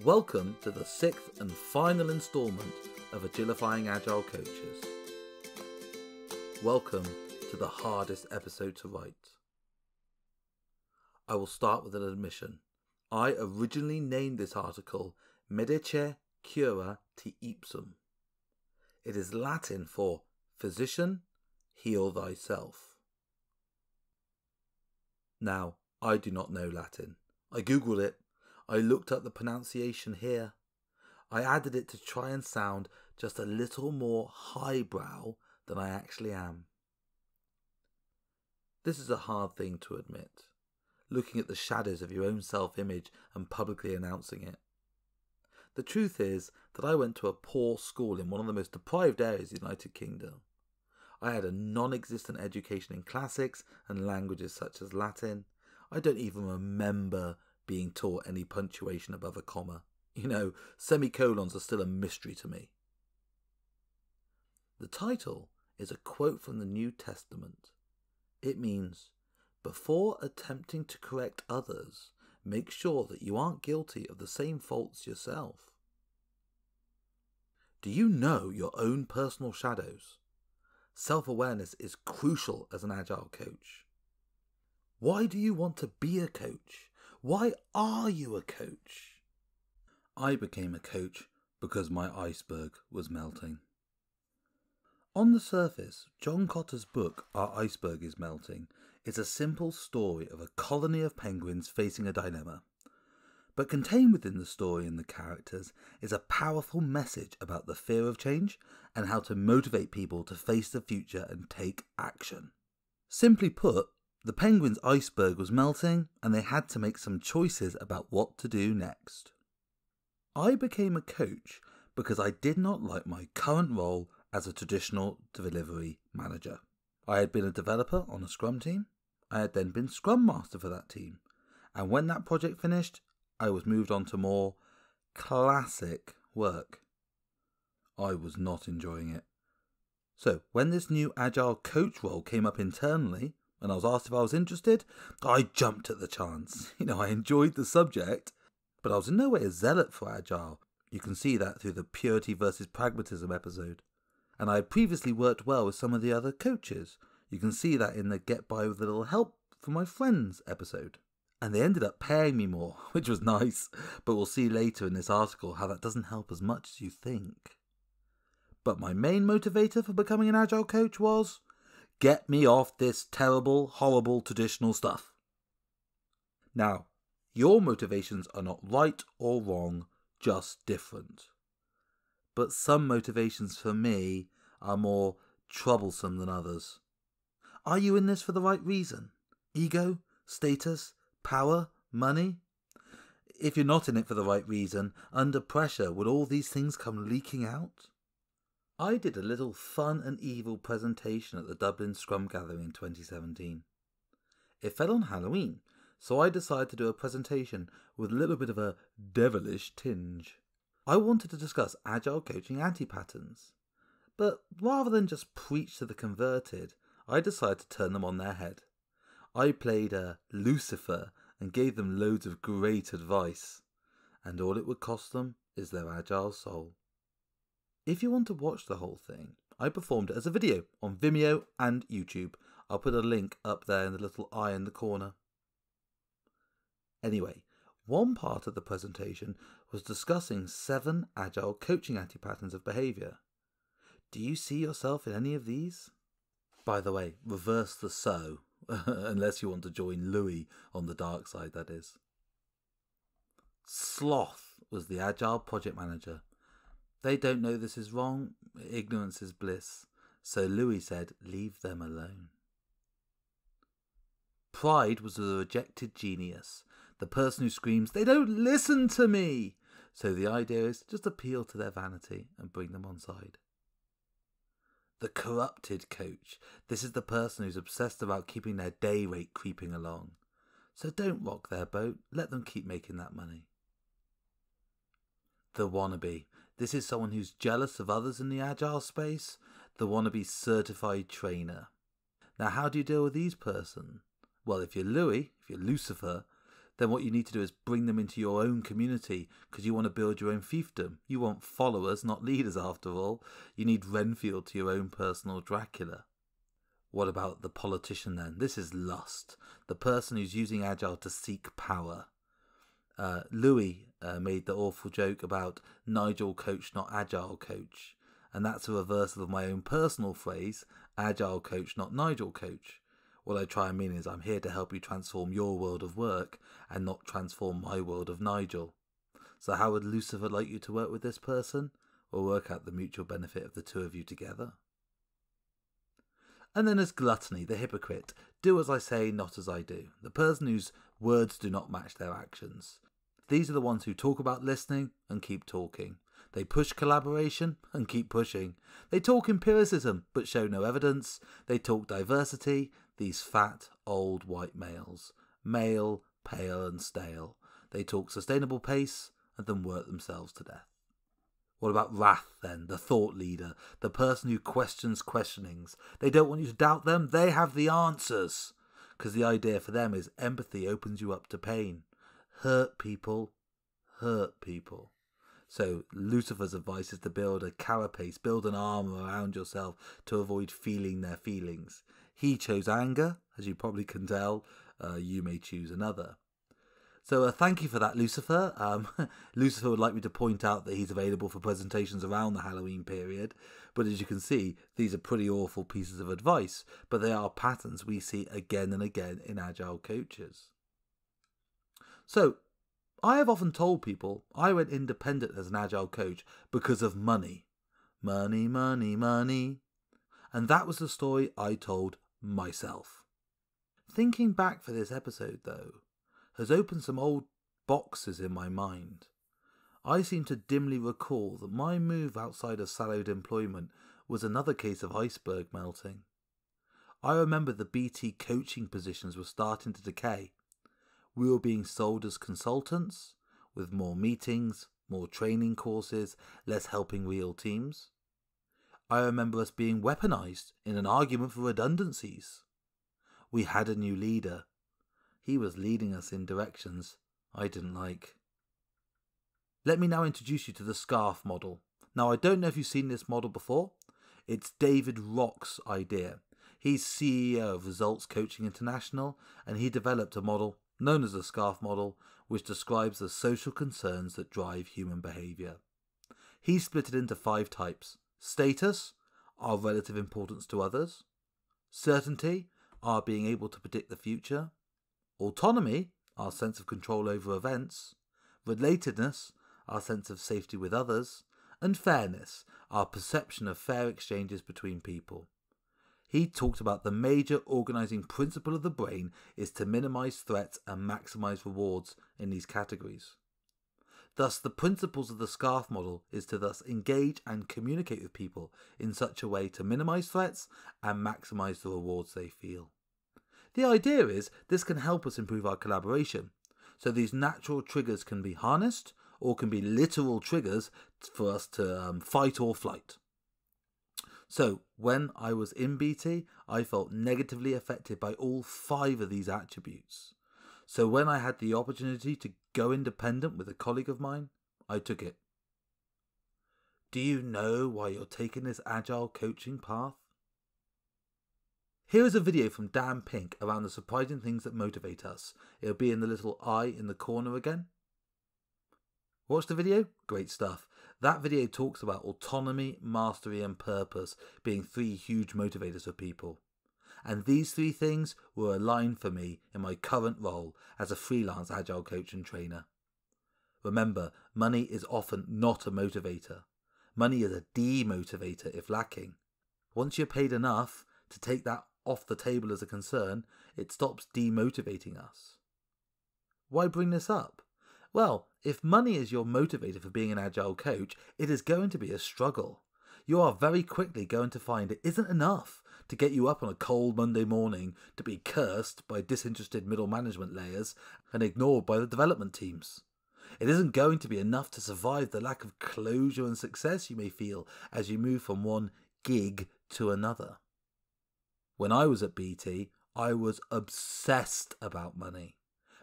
Welcome to the 6th and final instalment of Agilifying Agile Coaches. Welcome to the hardest episode to write. I will start with an admission. I originally named this article Medice Cura Te Ipsum. It is Latin for physician, heal thyself. Now, I do not know Latin. I googled it. I looked up the pronunciation here. I added it to try and sound just a little more highbrow than I actually am. This is a hard thing to admit, looking at the shadows of your own self-image and publicly announcing it. The truth is that I went to a poor school in one of the most deprived areas of the United Kingdom. I had a non-existent education in classics and languages such as Latin. I don't even remember being taught any punctuation above a comma. Semicolons are still a mystery to me. The title is a quote from the New Testament. It means, before attempting to correct others, make sure that you aren't guilty of the same faults yourself. Do you know your own personal shadows? Self-awareness is crucial as an agile coach. Why do you want to be a coach? Why are you a coach? I became a coach because my iceberg was melting. On the surface, John Cotter's book, Our Iceberg is Melting, is a simple story of a colony of penguins facing a dilemma. But contained within the story and the characters is a powerful message about the fear of change and how to motivate people to face the future and take action. Simply put, the penguins' iceberg was melting and they had to make some choices about what to do next. I became a coach because I did not like my current role as a traditional delivery manager. I had been a developer on a Scrum team. I had then been Scrum Master for that team. And when that project finished, I was moved on to more classic work. I was not enjoying it. So when this new Agile coach role came up internally, and I was asked if I was interested, I jumped at the chance. I enjoyed the subject, but I was in no way a zealot for Agile. You can see that through the purity versus pragmatism episode. And I had previously worked well with some of the other coaches. You can see that in the Get By With a Little Help from My Friends episode. And they ended up paying me more, which was nice, but we'll see later in this article how that doesn't help as much as you think. But my main motivator for becoming an Agile coach was, get me off this terrible, horrible, traditional stuff. Now, your motivations are not right or wrong, just different. But some motivations for me are more troublesome than others. Are you in this for the right reason? Ego? Status? Power? Money? If you're not in it for the right reason, under pressure, would all these things come leaking out? I did a little fun and evil presentation at the Dublin Scrum Gathering in 2017. It fell on Halloween, so I decided to do a presentation with a little bit of a devilish tinge. I wanted to discuss agile coaching anti-patterns, but rather than just preach to the converted, I decided to turn them on their head. I played a Lucifer and gave them loads of great advice, and all it would cost them is their agile soul. If you want to watch the whole thing, I performed it as a video on Vimeo and YouTube. I'll put a link up there in the little eye in the corner. Anyway, one part of the presentation was discussing 7 agile coaching anti-patterns of behaviour. Do you see yourself in any of these? By the way, reverse the so, unless you want to join Louis on the dark side, that is. Sloth was the agile project manager. They don't know this is wrong, ignorance is bliss, so Louis said, leave them alone. Pride was the rejected genius, the person who screams, they don't listen to me! So the idea is just appeal to their vanity and bring them on side. The corrupted coach, this is the person who's obsessed about keeping their day rate creeping along. So don't rock their boat, let them keep making that money. The wannabe. This is someone who's jealous of others in the agile space, the wannabe certified trainer. Now, how do you deal with these person? Well, if you're Louis, if you're Lucifer, then what you need to do is bring them into your own community, because you want to build your own fiefdom. You want followers, not leaders, after all. You need Renfield to your own personal Dracula. What about the politician then? This is lust. The person who's using Agile to seek power. Louis made the awful joke about Nigel coach, not Agile coach. And that's a reversal of my own personal phrase, Agile coach, not Nigel coach. What I try and mean is I'm here to help you transform your world of work and not transform my world of Nigel. So how would Lucifer like you to work with this person? Or work out the mutual benefit of the two of you together? And then there's gluttony, the hypocrite. Do as I say, not as I do. The person whose words do not match their actions. These are the ones who talk about listening and keep talking. They push collaboration and keep pushing. They talk empiricism but show no evidence. They talk diversity, these fat, old white males. Male, pale and stale. They talk sustainable pace and then work themselves to death. What about wrath then, the thought leader, the person who questions questionings? They don't want you to doubt them, they have the answers. Because the idea for them is empathy opens you up to pain. Hurt people, hurt people. So Lucifer's advice is to build a carapace, build an armour around yourself to avoid feeling their feelings. He chose anger, as you probably can tell. You may choose another. So thank you for that, Lucifer. Lucifer would like me to point out that he's available for presentations around the Halloween period. But as you can see, these are pretty awful pieces of advice. But they are patterns we see again and again in Agile coaches. So I have often told people I went independent as an Agile coach because of money. Money, money, money. And that was the story I told myself. Thinking back for this episode, though, has opened some old boxes in my mind. I seem to dimly recall that my move outside of salaried employment was another case of iceberg melting. I remember the BT coaching positions were starting to decay. We were being sold as consultants, with more meetings, more training courses, less helping real teams. I remember us being weaponized in an argument for redundancies. We had a new leader. He was leading us in directions I didn't like. Let me now introduce you to the SCARF model. Now, I don't know if you've seen this model before. It's David Rock's idea. He's CEO of Results Coaching International, and he developed a model known as the SCARF model, which describes the social concerns that drive human behaviour. He split it into 5 types. Status, our relative importance to others. Certainty, our being able to predict the future. Autonomy, our sense of control over events. Relatedness, our sense of safety with others. And fairness, our perception of fair exchanges between people. He talked about the major organising principle of the brain is to minimise threats and maximise rewards in these categories. Thus, the principles of the SCARF model is to thus engage and communicate with people in such a way to minimise threats and maximise the rewards they feel. The idea is this can help us improve our collaboration. So these natural triggers can be harnessed or can be literal triggers for us to fight or flight. So when I was in BT, I felt negatively affected by all 5 of these attributes. So when I had the opportunity to go independent with a colleague of mine, I took it. Do you know why you're taking this Agile coaching path? Here is a video from Dan Pink around the surprising things that motivate us. It'll be in the little eye in the corner again. Watch the video? Great stuff. That video talks about autonomy, mastery and purpose being 3 huge motivators for people. And these 3 things were aligned for me in my current role as a freelance Agile coach and trainer. Remember, money is often not a motivator. Money is a demotivator if lacking. Once you're paid enough to take that off the table as a concern, it stops demotivating us. Why bring this up? Well, if money is your motivator for being an Agile coach, it is going to be a struggle. You are very quickly going to find it isn't enough to get you up on a cold Monday morning to be cursed by disinterested middle management layers and ignored by the development teams. It isn't going to be enough to survive the lack of closure and success you may feel as you move from one gig to another. When I was at BT, I was obsessed about money.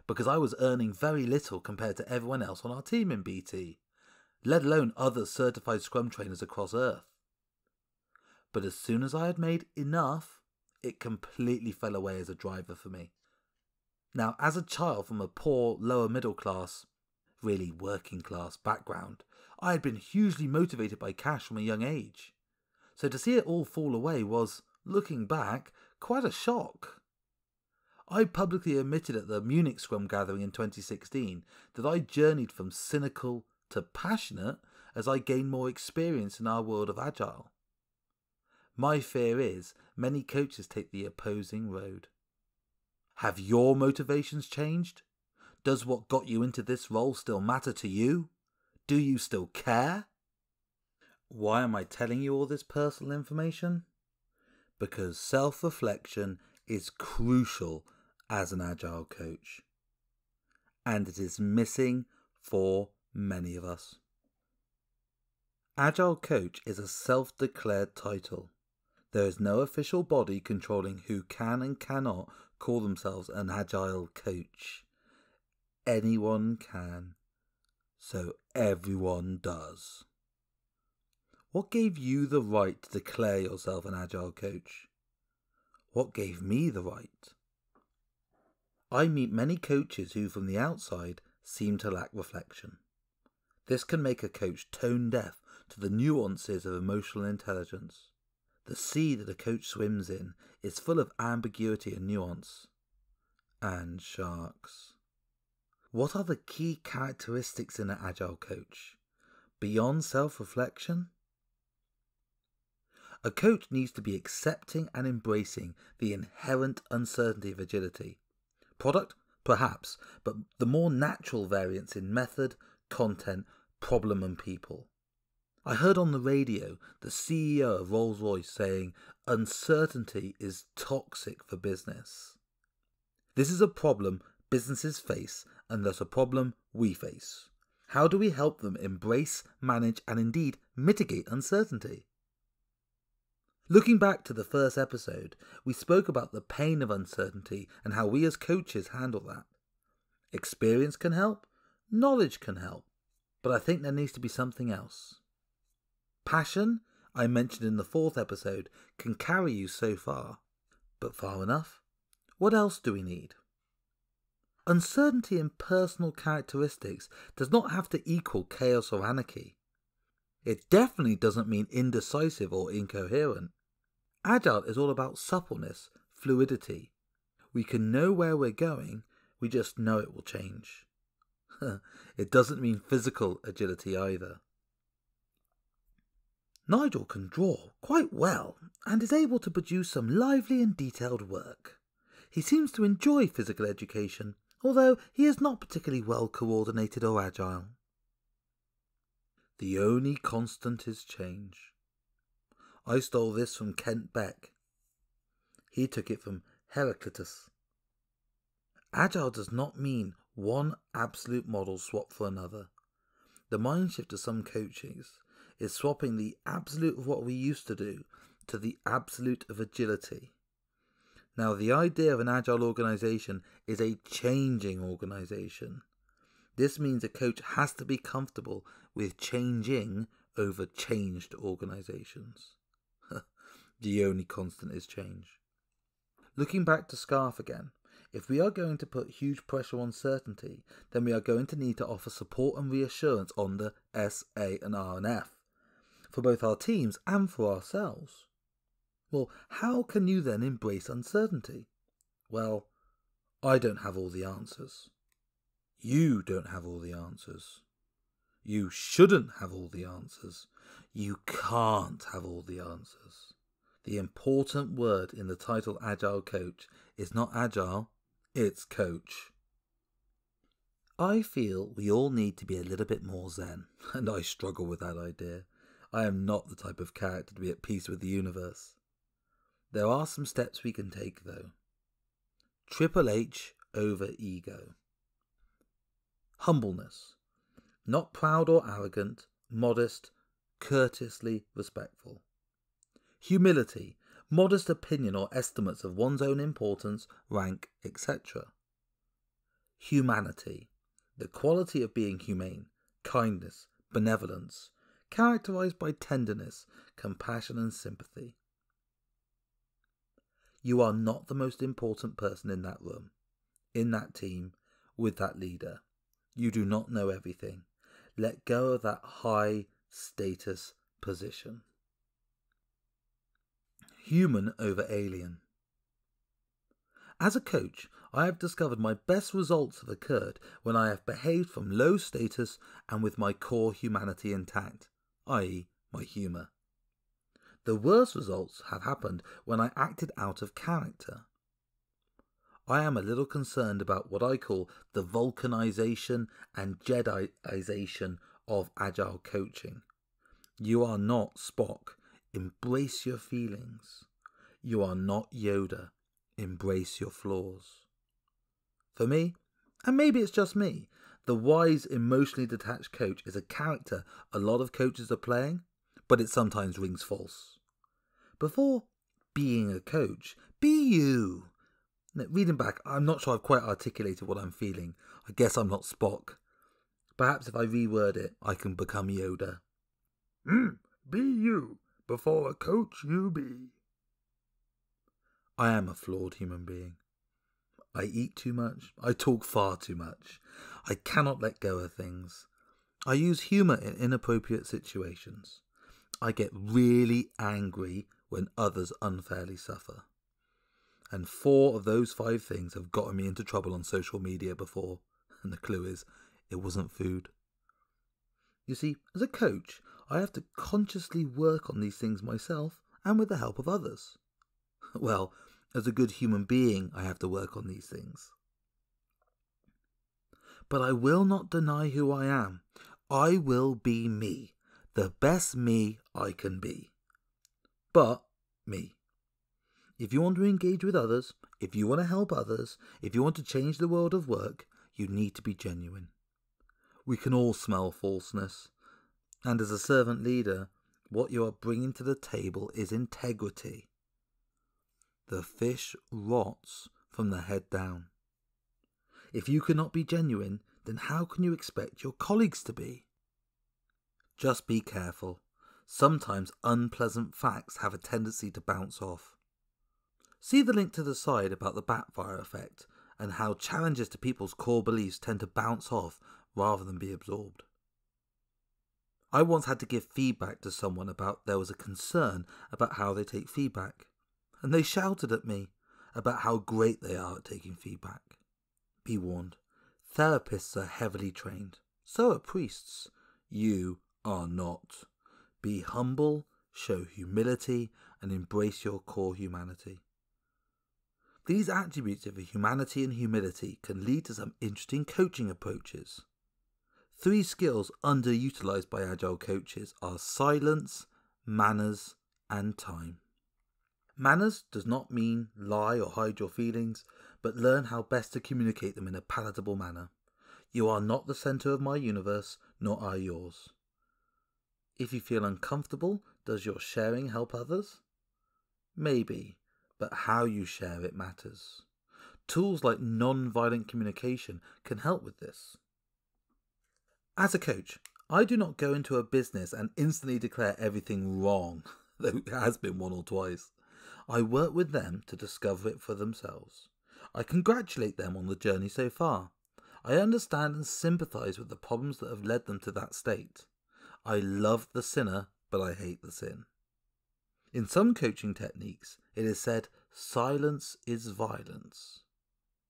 because I was earning very little compared to everyone else on our team in BT, let alone other certified Scrum trainers across Earth. But as soon as I had made enough, it completely fell away as a driver for me. Now, as a child from a poor, lower middle class, really working class background, I had been hugely motivated by cash from a young age. So to see it all fall away was, looking back, quite a shock. I publicly admitted at the Munich Scrum Gathering in 2016 that I journeyed from cynical to passionate as I gained more experience in our world of Agile. My fear is many coaches take the opposing road. Have your motivations changed? Does what got you into this role still matter to you? Do you still care? Why am I telling you all this personal information? Because self-reflection is crucial as an Agile coach. And it is missing for many of us. Agile coach is a self-declared title. There is no official body controlling who can and cannot call themselves an Agile coach. Anyone can, so everyone does. What gave you the right to declare yourself an Agile coach? What gave me the right? I meet many coaches who from the outside seem to lack reflection. This can make a coach tone deaf to the nuances of emotional intelligence. The sea that a coach swims in is full of ambiguity and nuance. And sharks. What are the key characteristics in an Agile coach? Beyond self-reflection? A coach needs to be accepting and embracing the inherent uncertainty of agility. Product? Perhaps, but the more natural variance in method, content, problem and people. I heard on the radio the CEO of Rolls-Royce saying, "Uncertainty is toxic for business." This is a problem businesses face, and thus a problem we face. How do we help them embrace, manage, and indeed mitigate uncertainty? Looking back to the first episode, we spoke about the pain of uncertainty and how we as coaches handle that. Experience can help, knowledge can help, but I think there needs to be something else. Passion, I mentioned in the fourth episode, can carry you so far, but far enough? What else do we need? Uncertainty in personal characteristics does not have to equal chaos or anarchy. It definitely doesn't mean indecisive or incoherent. Agile is all about suppleness, fluidity. We can know where we're going, we just know it will change. It doesn't mean physical agility either. Nigel can draw quite well and is able to produce some lively and detailed work. He seems to enjoy physical education, although he is not particularly well coordinated or agile. The only constant is change. I stole this from Kent Beck. He took it from Heraclitus. Agile does not mean one absolute model swapped for another. The mind shift of some coaches is swapping the absolute of what we used to do to the absolute of agility. Now, the idea of an agile organization is a changing organization. This means a coach has to be comfortable with changing over changed organizations. The only constant is change. Looking back to SCARF again, if we are going to put huge pressure on certainty, then we are going to need to offer support and reassurance on the S, A and R and F, for both our teams and for ourselves. Well, how can you then embrace uncertainty? Well, I don't have all the answers. You don't have all the answers. You shouldn't have all the answers. You can't have all the answers. The important word in the title Agile Coach is not agile, it's coach. I feel we all need to be a little bit more zen, and I struggle with that idea. I am not the type of character to be at peace with the universe. There are some steps we can take though. Triple H over ego. Humbleness. Not proud or arrogant, modest, courteously respectful. Humility. Modest opinion or estimates of one's own importance, rank, etc. Humanity, the quality of being humane, kindness, benevolence, characterized by tenderness, compassion and sympathy. You are not the most important person in that room, in that team, with that leader. You do not know everything. Let go of that high status position. Human over alien. As a coach, I have discovered my best results have occurred when I have behaved from low status and with my core humanity intact, i.e. my humour. The worst results have happened when I acted out of character. I am a little concerned about what I call the Vulcanization and Jediization of Agile coaching. You are not Spock. Embrace your feelings. You are not Yoda. Embrace your flaws. For me, and maybe it's just me, the wise, emotionally detached coach is a character a lot of coaches are playing, but it sometimes rings false. Before being a coach, be you. Now, reading back, I'm not sure I've quite articulated what I'm feeling. I guess I'm not Spock. Perhaps if I reword it, I can become Yoda. Be you. Before a coach you be. I am a flawed human being. I eat too much. I talk far too much. I cannot let go of things. I use humour in inappropriate situations. I get really angry when others unfairly suffer. And 4 of those 5 things have gotten me into trouble on social media before. And the clue is, it wasn't food. You see, as a coach, I have to consciously work on these things myself and with the help of others. Well, as a good human being, I have to work on these things. But I will not deny who I am. I will be me, the best me I can be. But me. If you want to engage with others, if you want to help others, if you want to change the world of work, you need to be genuine. We can all smell falseness. And as a servant leader, what you are bringing to the table is integrity. The fish rots from the head down. If you cannot be genuine, then how can you expect your colleagues to be? Just be careful. Sometimes unpleasant facts have a tendency to bounce off. See the link to the side about the backfire effect and how challenges to people's core beliefs tend to bounce off rather than be absorbed. I once had to give feedback to someone about there was a concern about how they take feedback, and they shouted at me about how great they are at taking feedback. Be warned, therapists are heavily trained, so are priests. You are not. Be humble, show humility, and embrace your core humanity. These attributes of humanity and humility can lead to some interesting coaching approaches. 3 skills underutilized by Agile coaches are silence, manners, and time. Manners does not mean lie or hide your feelings, but learn how best to communicate them in a palatable manner. You are not the centre of my universe, nor are yours. If you feel uncomfortable, does your sharing help others? Maybe, but how you share it matters. Tools like non-violent communication can help with this. As a coach, I do not go into a business and instantly declare everything wrong, though it has been 1 or twice. I work with them to discover it for themselves. I congratulate them on the journey so far. I understand and sympathise with the problems that have led them to that state. I love the sinner, but I hate the sin. In some coaching techniques, it is said, silence is violence.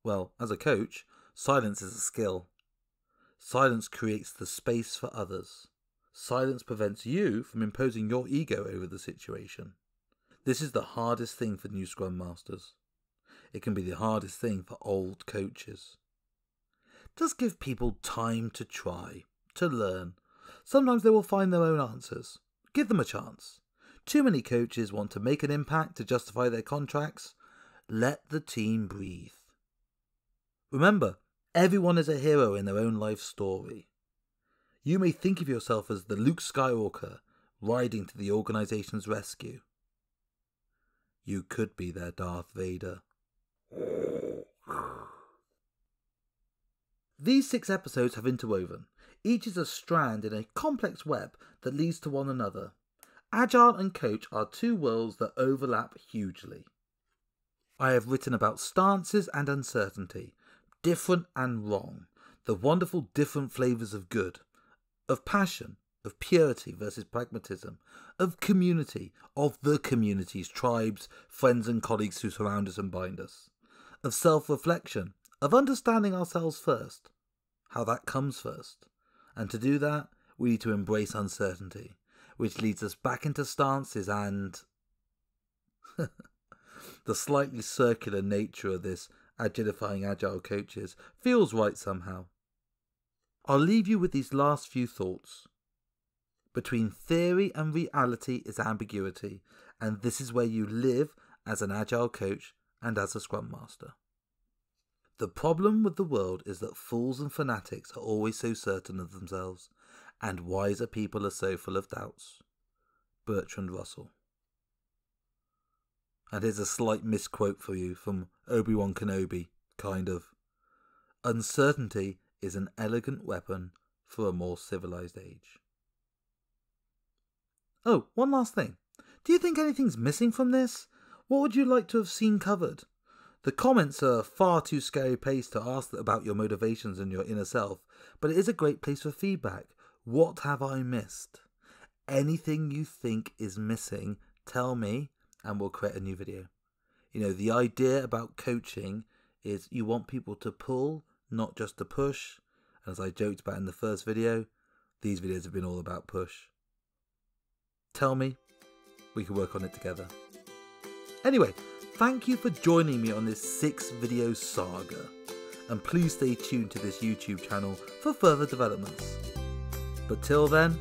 Well, as a coach, silence is a skill. Silence creates the space for others. Silence prevents you from imposing your ego over the situation. This is the hardest thing for new Scrum Masters. It can be the hardest thing for old coaches. Just give people time to try, to learn. Sometimes they will find their own answers. Give them a chance. Too many coaches want to make an impact to justify their contracts. Let the team breathe. Remember, everyone is a hero in their own life story. You may think of yourself as the Luke Skywalker riding to the organization's rescue. You could be their Darth Vader. These 6 episodes have interwoven. Each is a strand in a complex web that leads to one another. Agile and coach are 2 worlds that overlap hugely. I have written about stances and uncertainty, different and wrong, the wonderful different flavours of good, of passion, of purity versus pragmatism, of community, of the communities, tribes, friends and colleagues who surround us and bind us, of self-reflection, of understanding ourselves first, how that comes first. And to do that, we need to embrace uncertainty, which leads us back into stances and the slightly circular nature of this Agilifying Agile Coaches feels right somehow. I'll leave you with these last few thoughts. Between theory and reality is ambiguity, and this is where you live as an Agile coach and as a Scrum Master. The problem with the world is that fools and fanatics are always so certain of themselves, and wiser people are so full of doubts. Bertrand Russell. And here's a slight misquote for you from Obi-Wan Kenobi, kind of. Uncertainty is an elegant weapon for a more civilized age. Oh, one last thing. Do you think anything's missing from this? What would you like to have seen covered? The comments are far too scary place to ask about your motivations and your inner self, but it is a great place for feedback. What have I missed? Anything you think is missing, tell me, and we'll create a new video. You know, the idea about coaching is you want people to pull, not just to push. And as I joked about in the first video, these videos have been all about push. Tell me, we can work on it together. Anyway, thank you for joining me on this 6-video saga. And please stay tuned to this YouTube channel for further developments. But till then,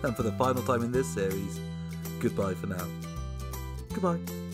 and for the final time in this series, goodbye for now. Goodbye.